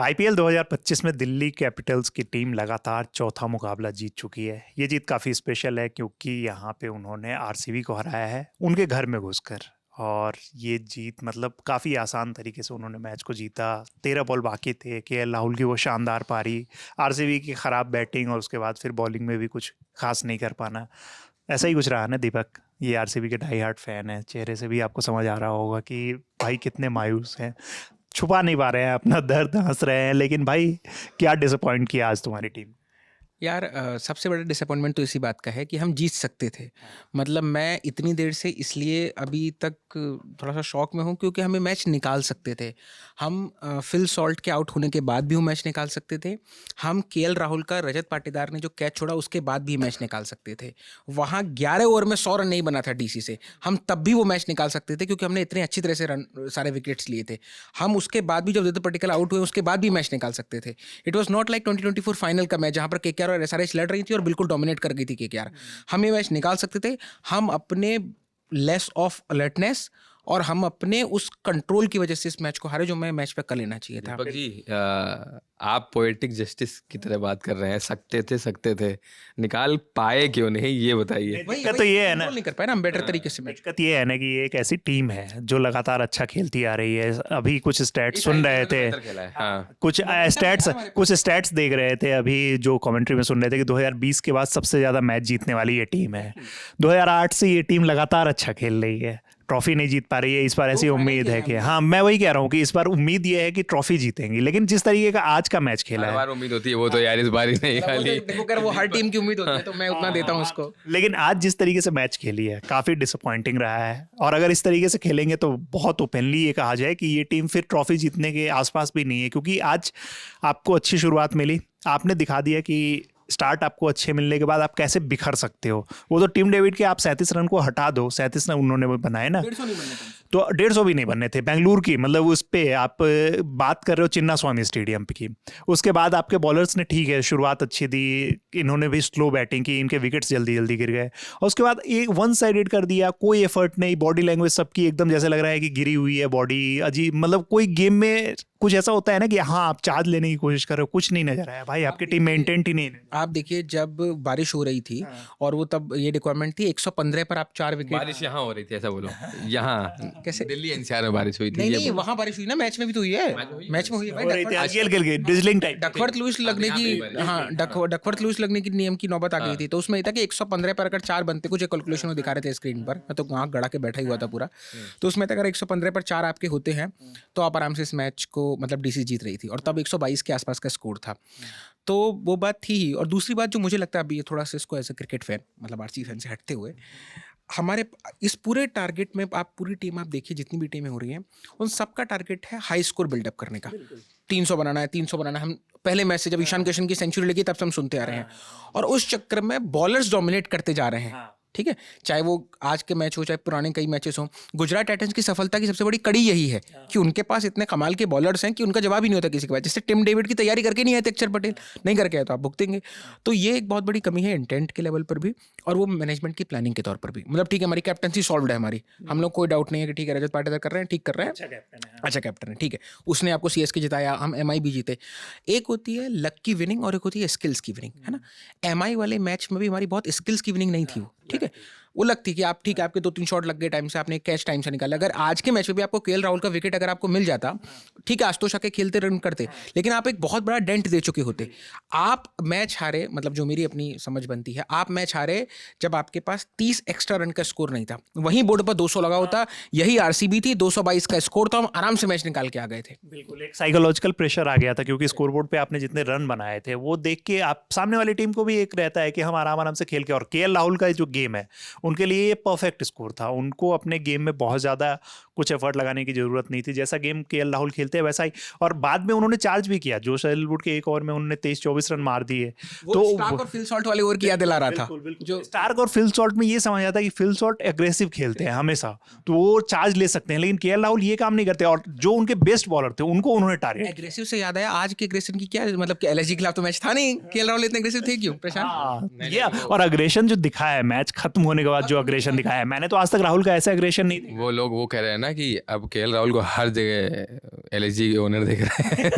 IPL 2025 में Delhi Capitals की team लगातार चौथा मुकाबला जीत चुकी है। ये जीत काफ़ी स्पेशल है क्योंकि यहाँ पे उन्होंने आरसीबी को हराया है उनके घर में घुसकर। और ये जीत मतलब काफ़ी आसान तरीके से उन्होंने मैच को जीता। 13 बॉल बाकी थे, केएल राहुल की वो शानदार पारी, आरसीबी की ख़राब बैटिंग और उसके बाद फिर बॉलिंग में भी कुछ खास नहीं कर पाना। ऐसा ही कुछ रहा ना दीपक? ये आरसीबी के डाई हार्ट फैन है, चेहरे से भी आपको समझ आ रहा होगा कि भाई कितने मायूस हैं, छुपा नहीं पा रहे हैं अपना दर्द, हंस रहे हैं। लेकिन भाई क्या डिसअपॉइंट किया आज तुम्हारी टीम? यार सबसे बड़ा डिसअपॉइंटमेंट तो इसी बात का है कि हम जीत सकते थे। मतलब मैं इतनी देर से इसलिए अभी तक थोड़ा सा शॉक में हूँ क्योंकि हमें मैच निकाल सकते थे। हम फिल सॉल्ट के आउट होने के बाद भी वो मैच निकाल सकते थे। हम केएल राहुल का रजत पाटीदार ने जो कैच छोड़ा उसके बाद भी मैच निकाल सकते थे। वहाँ 11 ओवर में 100 रन नहीं बना था डीसी से, हम तब भी वो मैच निकाल सकते थे क्योंकि हमने इतने अच्छी तरह से रन सारे विकेट्स लिए थे। हम उसके बाद भी जब रजत पाटीदार आउट हुए उसके बाद भी मैच निकाल सकते थे। It was not like 2024 final का मैच जहाँ पर केकेआर और एसआरएच लड़ रही थी और बिल्कुल डोमिनेट कर गई थी केकेआर। हम ये मैच निकाल सकते थे। हम अपने लेस ऑफ अलर्टनेस और हम अपने उस कंट्रोल की वजह से इस मैच को हारे जो मैं मैच पे कर लेना चाहिए था। दीपक जी, आप पोएटिक जस्टिस की तरह बात कर रहे हैं। सकते थे, निकाल पाए क्यों नहीं, ये बताइए। दिक्कत तो ये है ना, नहीं कर पाए ना हम बेटर तरीके से मैच। दिक्कत ये है ना कि ये एक ऐसी टीम है जो लगातार अच्छा खेलती आ रही है। अभी कुछ स्टैट्स सुन रहे थे, कुछ स्टैट्स देख रहे थे अभी जो कमेंट्री में सुन रहे थे कि 2020 के बाद सबसे ज़्यादा मैच जीतने वाली ये टीम है। 2008 से ये टीम लगातार अच्छा खेल रही है, ट्रॉफी नहीं जीत पा रही है। इस बार ऐसी उम्मीद है कि हाँ, मैं वही कह रहा हूँ कि इस बार उम्मीद ये है कि ट्रॉफी जीतेंगी। लेकिन जिस तरीके का आज का मैच खेला है, उम्मीद होती है वो तो यार इस बार ही नहीं खाली। देखो कर वो हर टीम की उम्मीद होती है तो मैं उतना देता हूँ उसको। लेकिन आज जिस तरीके से मैच खेली है काफ़ी डिसअपॉइंटिंग रहा है। और अगर इस तरीके से खेलेंगे तो बहुत ओपनली ये कहा जाए कि ये टीम फिर ट्रॉफी जीतने के आसपास भी नहीं है। क्योंकि आज आपको अच्छी शुरुआत मिली, आपने दिखा दिया कि स्टार्ट आपको अच्छे मिलने के बाद आप कैसे बिखर सकते हो। वो तो टीम डेविड के आप 37 रन को हटा दो, 37 रन उन्होंने बनाए ना, तो 150 भी नहीं बनने थे बेंगलुरु की। मतलब उस पे आप बात कर रहे हो चिन्ना स्वामी स्टेडियम की। उसके बाद आपके बॉलर्स ने ठीक है शुरुआत अच्छी दी, इन्होंने भी स्लो बैटिंग की, इनके विकेट्स जल्दी जल्दी गिर गए। और उसके बाद एक वन साइडेड कर दिया, कोई एफर्ट नहीं। बॉडी लैंग्वेज सबकी एकदम जैसे लग रहा है कि गिरी हुई है बॉडी, अजीब। मतलब कोई गेम में कुछ ऐसा होता है ना कि हाँ आप चार्ज लेने की कोशिश कर रहे हो, कुछ नहीं नजर आया भाई। आपकी टीम में इंटेंट ही नहीं है। आप देखिए जब बारिश हो रही थी और वो तब ये रिक्वायरमेंट थी 115 पर आप 4 विकेट। बारिश यहाँ हो रही थी ऐसा बोलो? यहाँ कैसे? दिल्ली एनसीआर में बारिश हुई थी? नहीं वहाँ बारिश हुई ना, मैच में भी तो हुई है। मैच में हुई है ड्रिजलिंग टाइप डकवर्थ लुइस लगने की। हाँ, डकवर्थ लुइस लगने की नियम की नौबत आ गई थी। तो उसमें ये था कि 115 पर अगर 4 बनते, कुछ कैलकुलेशन वो दिखा रहे थे स्क्रीन पर, मैं तो वहाँ गड़ा के बैठा ही हुआ था पूरा। तो उसमें अगर 115 पर 4 आपके होते हैं तो आप आराम से इस मैच को, मतलब डीसी जीत रही थी। और तब 122 के आसपास का स्कोर था। तो वो बात थी ही। और दूसरी बात जो मुझे लगता है अभी ये थोड़ा सा इसको एज ए क्रिकेट फैन, मतलब आरसीबी फैन से हटते हुए, हमारे इस पूरे टारगेट में आप पूरी टीम आप देखिए, जितनी भी टीमें हो रही हैं उन सबका टारगेट है हाई स्कोर बिल्डअप करने का। 300 बनाना है, 300 बनाना है। हम पहले मैच से जब ईशान किशन की सेंचुरी लगी तब से हम सुनते आ रहे हैं। और उस चक्कर में बॉलर्स डोमिनेट करते जा रहे हैं। ठीक है, चाहे वो आज के मैच हो चाहे पुराने कई मैचेस हो। गुजरात टाइटंस की सफलता की सबसे बड़ी कड़ी यही है कि उनके पास इतने कमाल के बॉलर्स हैं कि उनका जवाब ही नहीं होता किसी के पास। जैसे टिम डेविड की तैयारी करके नहीं आए थे अक्षर पटेल, नहीं करके आए तो आप भुगतेंगे। तो ये एक बहुत बड़ी कमी है इंटेंट के लेवल पर भी और वो मैनेजमेंट की प्लानिंग के तौर पर भी। मतलब ठीक है, हमारी कैप्टनसी सॉल्व है हमारी, हम लोग कोई डाउट नहीं है कि ठीक है रजत पाटीदार कर रहे हैं, ठीक कर रहे हैं, अच्छा कैप्टन है, ठीक है। उसने आपको सीएसके जिताया, हम एमआई भी जीते। एक होती है लक की विनिंग और एक होती है स्किल्स की विनिंग, है ना। एमआई वाले मैच में भी हमारी बहुत स्किल्स की विनिंग नहीं थी वो, ठीक है। वो लगती कि आप ठीक है, आपके 2-3 शॉट लग गए टाइम से, आपने एक कैच टाइम से निकाला। अगर आज के मैच में भी आपको केएल राहुल का विकेट अगर आपको मिल जाता, ठीक है आशुतोष आके खेलते रन करते, लेकिन आप एक बहुत बड़ा डेंट दे चुके होते। आप मैच हारे, मतलब जो मेरी अपनी समझ बनती है, आप मैच हारे जब आपके पास 30 एक्स्ट्रा रन का स्कोर नहीं था। वहीं बोर्ड पर 200 लगा होता, यही आरसीबी थी, 222 का स्कोर था, हम आराम से मैच निकाल के आ गए थे। बिल्कुल एक साइकोलॉजिकल प्रेशर आ गया था क्योंकि स्कोरबोर्ड पे आपने जितने रन बनाए थे वो देख के आप सामने वाली टीम को भी एक रहता है कि हम आराम आराम से खेल के। और केएल राहुल का जो गेम है उनके लिए ये परफेक्ट स्कोर था। उनको अपने गेम में बहुत ज़्यादा कुछ एफर्ट लगाने की जरूरत नहीं थी, जैसा गेम केएल राहुल खेलते हैं वैसा ही। और बाद में उन्होंने चार्ज भी किया, जोश हेजलवुड के एक ओवर में उन्होंने 23-24 रन मार दिए। तो स्टार्क और फिल सॉल्ट वाले ओवर की याद दिला रहा था। जो स्टार्क और फिल सॉल्ट में ये समझ आता है कि फिल सॉल्ट एग्रेसिव खेलते हैं हमेशा, तो वो चार्ज ले सकते हैं। लेकिन केएल राहुल ये काम नहीं करते और जो उनके बेस्ट बॉलर थे उनको उन्होंने टारगेट। एग्रेसिव से याद आया, आज के एग्रेशन की क्या मतलब कि एलएसजी के खिलाफ तो मैच था नहीं, केएल राहुल इतने एग्रेसिव थे क्यों प्रशांत? ये और अग्रेशन जो दिखाया है मैच खत्म होने के बाद, जो अग्रेशन दिखाया है, मैंने तो आज तक राहुल का ऐसा अग्रेशन नहीं। वो लोग वो कह रहे हैं ना कि अब केएल राहुल को हर जगह LSG के ओनर देख रहे हैं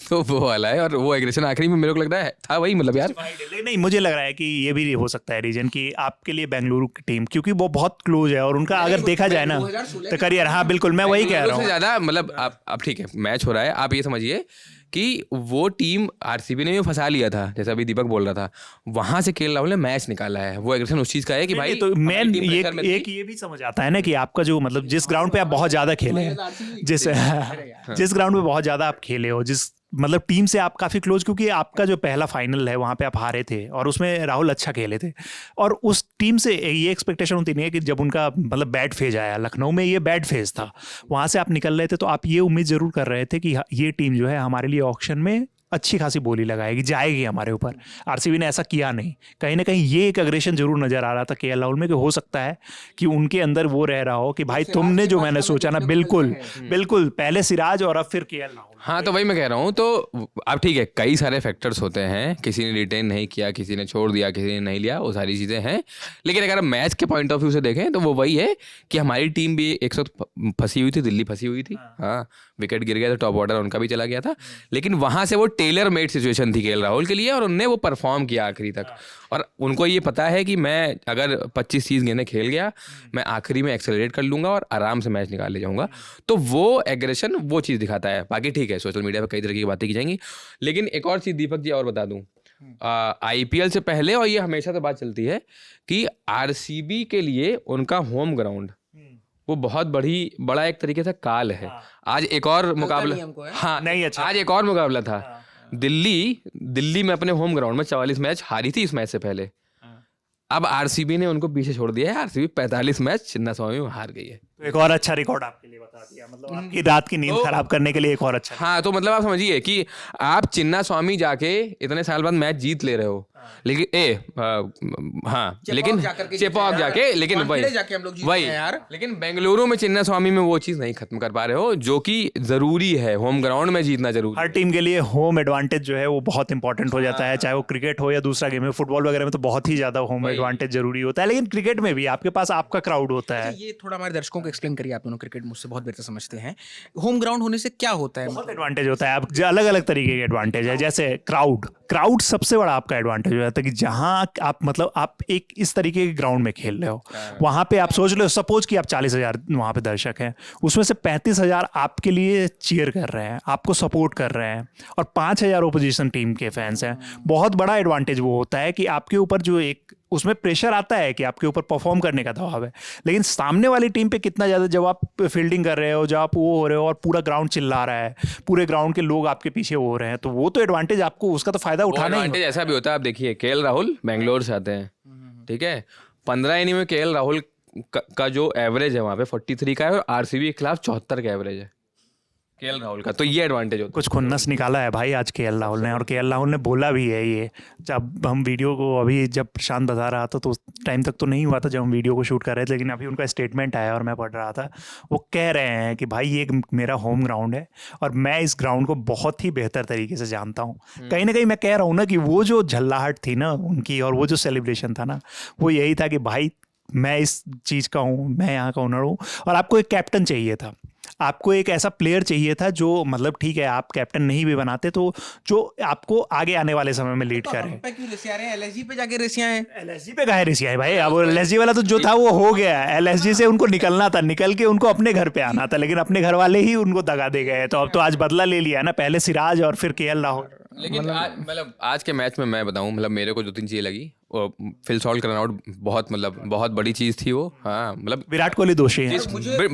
तो वो वाला है। और वो एग्रेशन आखिरी में मेरे को लग रहा है था वही, मतलब यार लेकिन नहीं, मुझे लग रहा है कि ये भी हो सकता है रीजन कि आपके लिए बेंगलुरु की टीम, क्योंकि वो बहुत क्लोज है और उनका अगर देखा जाए ना तो करियर, हाँ बिल्कुल मैं वही कह रहा हूँ। ज़्यादा मतलब आप ठीक है, मैच हो रहा है, आप ये समझिए कि वो टीम आरसीबी ने भी फंसा लिया था, जैसा अभी दीपक बोल रहा था, वहां से केएल राहुल ने मैच निकाला है। वो एग्रेशन उस चीज का है कि भाई तो मैं एक ये भी समझ आता है ना कि आपका जो मतलब जिस ग्राउंड पे आप बहुत ज्यादा खेले हैं, जिस ग्राउंड पे बहुत ज्यादा आप खेले हो, जिस मतलब टीम से आप काफ़ी क्लोज, क्योंकि आपका जो पहला फाइनल है वहाँ पे आप हारे थे और उसमें राहुल अच्छा खेले थे, और उस टीम से ये एक्सपेक्टेशन होती नहीं है कि जब उनका मतलब बैड फेज आया, लखनऊ में ये बैड फेज था, वहाँ से आप निकल रहे थे तो आप ये उम्मीद ज़रूर कर रहे थे कि ये टीम जो है हमारे लिए ऑक्शन में अच्छी खासी बोली लगाएगी, जाएगी हमारे ऊपर। आरसीबी ने ऐसा किया नहीं, कहीं ना कहीं ये एक अग्रेशन जरूर नजर आ रहा था केएल राहुल में कि हो सकता है कि उनके अंदर वो रह रहा हो कि भाई तुमने जो मैंने सोचा ना, बिल्कुल बिल्कुल पहले सिराज और अब फिर केएल राहुल। हाँ तो वही मैं कह रहा हूँ। तो अब ठीक है, कई सारे फैक्टर्स होते हैं, किसी ने रिटेन नहीं किया, किसी ने छोड़ दिया, किसी ने नहीं लिया, वो सारी चीज़ें हैं। लेकिन अगर हम मैच के पॉइंट ऑफ व्यू से देखें तो वो वही है कि हमारी टीम भी एक साथ फंसी हुई थी, दिल्ली फंसी हुई थी। हाँ विकेट गिर गया था, टॉप ऑर्डर उनका भी चला गया था, लेकिन वहाँ से वो टेलर मेड सिचुएशन थी केएल राहुल के लिए और उनने वो परफॉर्म किया आखिरी तक। और उनको ये पता है कि मैं अगर 25-30 गेंदें खेल गया, मैं आखिरी में एक्सेलरेट कर लूँगा और आराम से मैच निकाल ले जाऊँगा। तो वो एग्रेशन वो चीज़ दिखाता है। बाकी ठीक है, सोशल मीडिया पर कई तरह की बातें की जाएंगी, लेकिन एक और चीज़ दीपक जी और बता दूँ, IPL से पहले, और ये हमेशा से बात चलती है कि आरसीबी के लिए उनका होम ग्राउंड वो बहुत बड़ा एक तरीके से काल है। आज एक और मुकाबला, हाँ नहीं अच्छा, आज एक और मुकाबला था, दिल्ली में अपने होम ग्राउंड में 44 मैच हारी थी इस मैच से पहले। अब आरसीबी ने उनको पीछे छोड़ दिया है, आरसीबी 45 मैच चिन्नास्वामी में हार गई है। तो एक और अच्छा रिकॉर्ड आपके लिए बता दिया, मतलब आपकी रात की नींद खराब करने के लिए एक और अच्छा। हाँ तो मतलब आप समझिए कि आप चिन्नास्वामी जाके इतने साल बाद मैच जीत ले रहे हो, लेकिन हाँ लेकिन चेपॉक जाके, लेकिन वही यार, लेकिन बेंगलुरु में चिन्नास्वामी में वो चीज़ नहीं खत्म कर पा रहे हो जो कि जरूरी है। होम ग्राउंड में जीतना जरूरी, हर टीम के लिए होम एडवांटेज जो है वो बहुत इंपॉर्टेंट हो जाता है, चाहे वो क्रिकेट हो या दूसरा गेम है। फुटबॉल वगैरह में तो बहुत ही ज्यादा होम एडवांटेज जरूरी होता है, लेकिन क्रिकेट में भी आपके पास आपका क्राउड होता है। ये थोड़ा हमारे दर्शकों को एक्सप्लेन करिए, आप दोनों क्रिकेट मुझसे बहुत बेहतर समझते हैं। होम ग्राउंड होने से क्या होता है? बहुत एडवांटेज होता है, आप अलग अलग तरीके के एडवांटेज है। जैसे क्राउड सबसे बड़ा आपका एडवांटेज हो जाता है कि जहां आप मतलब आप एक इस तरीके के ग्राउंड में खेल रहे हो, वहां पे आप सोच लो, सपोज कि आप 40,000 वहां पे दर्शक हैं, उसमें से 35,000 आपके लिए चीयर कर रहे हैं, आपको सपोर्ट कर रहे हैं, और 5,000 ओपोजिशन टीम के फैंस हैं। बहुत बड़ा एडवांटेज वो होता है कि आपके ऊपर जो एक उसमें प्रेशर आता है कि आपके ऊपर परफॉर्म करने का दबाव है, लेकिन सामने वाली टीम पे कितना ज़्यादा, जब आप फील्डिंग कर रहे हो, जब आप वो हो रहे हो और पूरा ग्राउंड चिल्ला रहा है, पूरे ग्राउंड के लोग आपके पीछे हो रहे हैं, तो वो तो एडवांटेज आपको उसका तो फायदा उठाना ही। ऐसा भी होता है, आप देखिए केएल राहुल बेंगलोर से आते हैं, ठीक है, 15 इनिंग में केएल राहुल का जो एवरेज है वहाँ पे 43 का है और आरसीबी के खिलाफ 74 का एवरेज है केएल राहुल का। तो ये एडवांटेज होता है। कुछ खुन्नस निकाला है भाई आज केएल राहुल ने, और केएल राहुल ने बोला भी है ये, जब हम वीडियो को अभी जब प्रशांत बता रहा था तो उस टाइम तक तो नहीं हुआ था जब हम वीडियो को शूट कर रहे थे, लेकिन अभी उनका स्टेटमेंट आया और मैं पढ़ रहा था। वो कह रहे हैं कि भाई ये मेरा होम ग्राउंड है और मैं इस ग्राउंड को बहुत ही बेहतर तरीके से जानता हूँ। कहीं ना कहीं मैं कह रहा हूँ ना कि वो जो झल्लाहट थी ना उनकी और वो जो सेलिब्रेशन था ना, वो यही था कि भाई मैं इस चीज़ का हूँ, मैं यहाँ का ओनर हूँ। और आपको एक कैप्टन चाहिए था, आपको एक ऐसा प्लेयर चाहिए था जो मतलब ठीक है आप कैप्टन नहीं भी बनाते तो जो आपको आगे आने वाले समय में लीड करे। LSG पे जाके रेसियां हैं, LSG पे काहे रेसियां है भाई? अब LSG वाला तो जो था वो हो गया, LSG से उनको निकलना था, निकल के उनको अपने घर पे आना था, लेकिन अपने घर वाले ही उनको दगा दे गए। तो अब तो आज बदला ले लिया ना, पहले सिराज और फिर केएल राहुल। लेकिन मतलब आज के मैच में मैं बताऊं, मतलब मेरे को 2-3 चीज़ें लगी। फिल सॉल्ट का रन आउट बहुत बड़ी चीज़ थी वो। हाँ मतलब विराट कोहली दोषी है,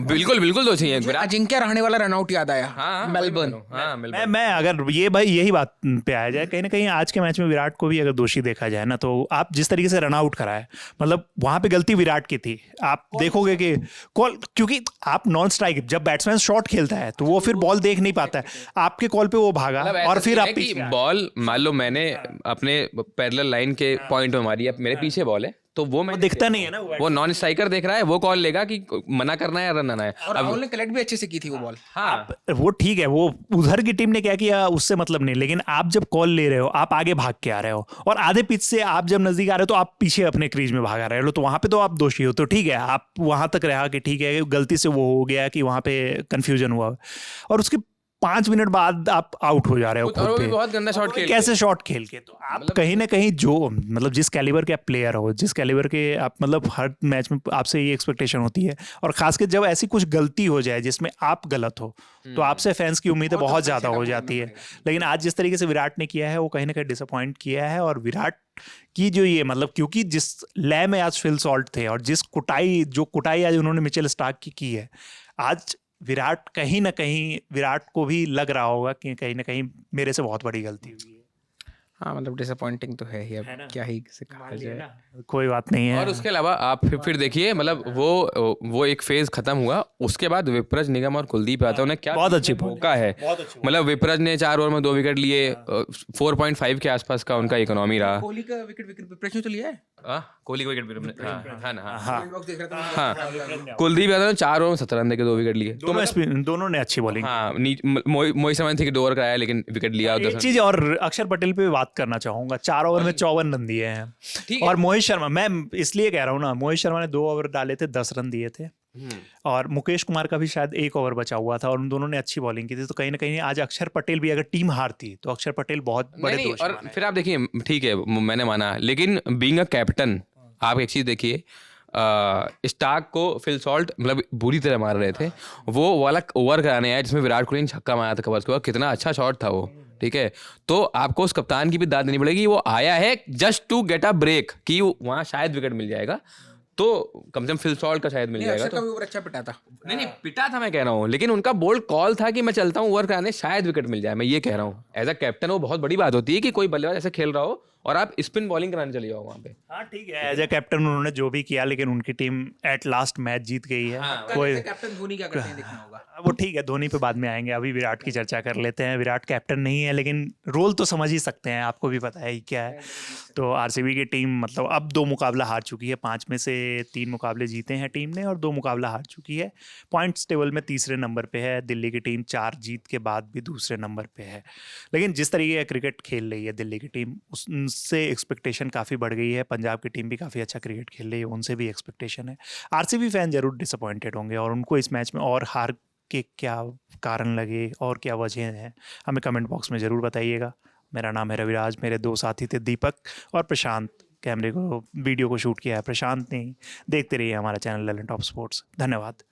बिल्कुल दोषी है। अजिंक्य रहाणे वाला रन आउट याद आया। हाँ मेलबर्न। हाँ मैं अगर ये भाई यही बात पे आया जाए, कहीं ना कहीं आज के मैच में विराट को भी अगर दोषी देखा जाए ना, तो आप जिस तरीके से रन आउट कराए, मतलब वहां पे गलती विराट की थी। आप देखोगे कि कॉल, क्योंकि आप नॉन स्ट्राइक, जब बैट्समैन शॉट खेलता है तो वो फिर बॉल देख नहीं पाता है, आपके कॉल पे वो भागा और फिर आप बॉल, मान लो मैंने अपने पैरेलल लाइन के पॉइंट में मारी, अब मेरे पीछे बॉल है तो वो मैं दिखता नहीं है ना, वो नॉन स्ट्राइकर देख रहा है, वो कॉल लेगा कि मना करना है या रन आना है। और राहुल ने कलेक्ट भी अच्छे से की थी वो बॉल। हाँ वो ठीक है, वो उधर की टीम ने क्या किया उससे मतलब नहीं, लेकिन आप जब कॉल ले रहे हो, आप आगे भाग के आ रहे हो और आधे पिच से आप जब नजदीक आ रहे हो तो आप पीछे अपने क्रीज में भागा रहे हो, तो वहां पे तो आप दोषी हो। तो ठीक है, आप वहां तक रहा कि ठीक है गलती से वो हो गया कि वहां पे कंफ्यूजन हुआ, और उसके 5 मिनट बाद आप आउट हो जा रहे हो और वो खुद भी पे, बहुत गंदा शॉट खेल कैसे शॉट खेल के। तो आप कहीं ना कहीं जो मतलब जिस कैलिबर के आप प्लेयर हो, जिस कैलिबर के आप मतलब हर मैच में आपसे ये एक्सपेक्टेशन होती है, और खासकर जब ऐसी कुछ गलती हो जाए जिसमें आप गलत हो तो आपसे फैंस की उम्मीदें बहुत ज़्यादा हो जाती है। लेकिन आज जिस तरीके से विराट ने किया है वो कहीं ना कहीं डिसअपॉइंट किया है। और विराट की जो ये मतलब, क्योंकि जिस लय में आज फिल सॉल्ट थे और जिस कुटाई आज उन्होंने मिचेल स्टार्क की है, आज विराट कहीं ना कहीं विराट को भी लग रहा होगा कि कहीं ना कहीं मेरे से बहुत बड़ी गलती हुई है। हाँ मतलब डिसअपॉइंटिंग तो है ही, अब है ना? क्या ही से कहा जाए। कोई बात नहीं है। और उसके अलावा आप फिर देखिए, मतलब वो एक फेज खत्म हुआ, उसके बाद विपरज निगम और कुलदीप यादव ने क्या बहुत अच्छी मौका है। मतलब विपरज ने 4 ओवर में 2 विकेट लिए, 4.5 के आसपास का उनका इकोनॉमी रहा। कोहली का विकेट विपरीत ने तो लिया है। कोहली को विकेट, हाँ ना, हाँ बॉक्स देख रहा था हाँ। कुलदीप यादव ने 4 ओवर में 17 रन देके 2 विकेट लिए। दोनों ने अच्छी बॉलिंग। हाँ, मोहित शर्मा ने 2 ओवर कराया लेकिन विकेट लिया। एक चीज और अक्षर पटेल पे भी बात करना चाहूंगा, 4 ओवर में 54 रन दिए हैं। और मोहित शर्मा, मैं इसलिए कह रहा हूँ ना, मोहित शर्मा ने 2 ओवर डाले थे, 10 रन दिए थे। और मुकेश कुमार का भी शायद 1 ओवर बचा हुआ था और उन दोनों ने अच्छी बॉलिंग की थी। तो कहीं ना कहीं आज अक्षर पटेल भी, अगर टीम हारती तो अक्षर पटेल बहुत बड़े दोष और फिर आप देखिए, ठीक है मैंने माना, लेकिन बीइंग अ कैप्टन आप एक चीज देखिए, स्टार्क को फिल सॉल्ट मतलब बुरी तरह मार रहे थे। वो वाला ओवर कराने आया जिसमें विराट कोहली ने छक्का मारा था कवर, कितना अच्छा शॉट था वो, ठीक है। तो आपको उस कप्तान की भी दाद देनी पड़ेगी, वो आया है just to get a break, कि वहाँ शायद विकेट मिल जाएगा, तो कम से कम फिल सॉल्ट का शायद मिल जाएगा। अक्षर का भी ओवर अच्छा पिटा था। नहीं पिटा था, मैं कह रहा हूँ, लेकिन उनका बोल्ड कॉल था कि मैं चलता हूँ ओवर कराने, शायद विकेट मिल जाए। मैं ये कह रहा हूँ एज अ कैप्टन वो बहुत बड़ी बात होती है कि कोई बल्लेबाज ऐसे खेल रहा हो और आप स्पिन बॉलिंग कराने चले जाओ वहाँ पे। हाँ ठीक है, एज ए कैप्टन उन्होंने जो भी किया, लेकिन उनकी टीम एट लास्ट मैच जीत गई है। कोई कैप्टन धोनी क्या करते हैं देखना होगा। वो ठीक है, धोनी पे बाद में आएंगे, अभी विराट की चर्चा कर लेते हैं। विराट कैप्टन नहीं है लेकिन रोल तो समझ ही सकते हैं, आपको भी पता है क्या है। तो आरसीबी की टीम मतलब अब 2 मुकाबला हार चुकी है, 5 में से 3 मुकाबले जीते हैं टीम ने और 2 मुकाबला हार चुकी है। पॉइंट्स टेबल में तीसरे नंबर पे है। दिल्ली की टीम 4 जीत के बाद भी दूसरे नंबर पे है। लेकिन जिस तरीके का क्रिकेट खेल रही है दिल्ली की टीम, उससे एक्सपेक्टेशन काफ़ी बढ़ गई है। पंजाब की टीम भी काफ़ी अच्छा क्रिकेट खेल रही है, उनसे भी एक्सपेक्टेशन है। आरसीबी फैन जरूर डिसअपॉइंटेड होंगे और उनको इस मैच में और हार के क्या कारण लगे और क्या वजह हैं, हमें कमेंट बॉक्स में ज़रूर बताइएगा। मेरा नाम है रविराज, मेरे 2 साथी थे दीपक और प्रशांत। वीडियो को शूट किया है प्रशांत ने। देखते रहिए हमारा चैनल ललन टॉप स्पोर्ट्स। धन्यवाद।